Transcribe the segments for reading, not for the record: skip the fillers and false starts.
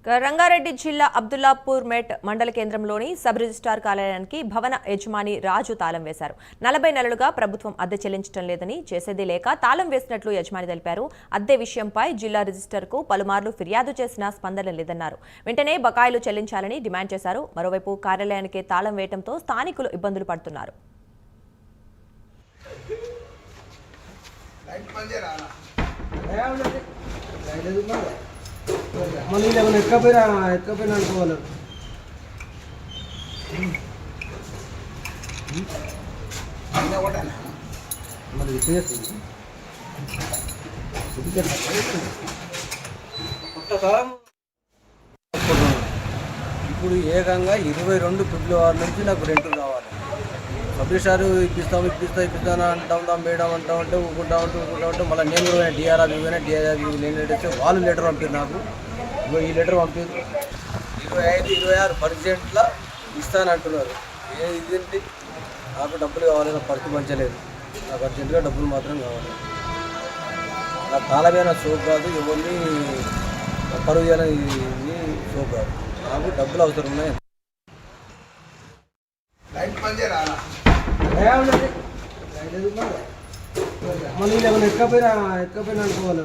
రంగారెడ్డి జిల్లా అబ్దుల్లాపూర్ మెట్ మండల కేంద్రంలోని సబ్ రిజిస్ట్రార్ కార్యాలయానికి భవన యజమాని రాజు తాళం వేశారు. 40 నెలలుగా ప్రభుత్వం అద్దె చెల్లించడం లేదని, చేసేది లేక తాళం వేసినట్లు యజమాని తెలిపారు. అద్దె విషయంపై జిల్లా రిజిస్టర్కు పలుమార్లు ఫిర్యాదు చేసినా స్పందన లేదన్నారు. వెంటనే బకాయిలు చెల్లించాలని డిమాండ్ చేశారు. మరోవైపు కార్యాలయానికి తాళం వేయడంతో స్థానికులు ఇబ్బందులు పడుతున్నారు. మళ్ళీ ఏమైనా ఎక్కపోయినా అనుకోవాలి. ఇప్పుడు ఏకంగా 22 ఫిబ్రవరి నుంచి నాకు రెంట్ కావాలి. సబ్రిస్టార్ ఇప్పిస్తాను అంటాం మేడం అంటామంటే ఊకుంటా ఉంటే మళ్ళీ నేను కూడా డిఆర్ఆర్ లేదంటే వాళ్ళు లెటర్ పంపారు. నాకు ఈ లెటర్ పంపారు 25-26% ఇస్తానంటున్నారు. ఇదేంటి? నాకు డబ్బులు కావాలి, నాకు పరిస్థితి మంచలేదు. నాకు అర్జెంటుగా డబ్బులు మాత్రం కావాలి. నాకు తాళమైన సోప్ కాదు, ఎవరిని పరుగు చేయాలని సోప్ కాదు. నాకు డబ్బులు అవసరం ఉన్నాయి. మళ్ళీ ఏమైనా ఎక్కపోయినా అనుకోవాలి.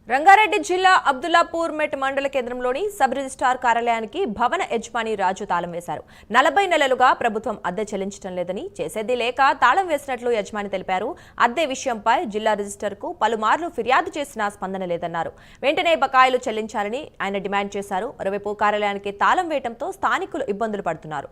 రంగారెడ్డి జిల్లా అబ్దుల్లాపూర్ మెట్ మండల కేంద్రంలోని సబ్ రిజిస్ట్రార్ కార్యాలయానికి భవన యజమాని రాజు తాళం వేశారు. 40 నెలలుగా ప్రభుత్వం అద్దె చెల్లించడం లేదని, చేసేది లేక తాళం వేసినట్లు యజమాని తెలిపారు. అద్దె విషయంపై జిల్లా రిజిస్టర్కు పలుమార్లు ఫిర్యాదు చేసినా స్పందన లేదన్నారు. వెంటనే బకాయిలు చెల్లించాలని ఆయన డిమాండ్ చేశారు. మరోవైపు కార్యాలయానికి తాళం వేయడంతో స్థానికులు ఇబ్బందులు పడుతున్నారు.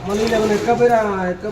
మళ్ళీ ఏమైనా ఎక్కపోయినా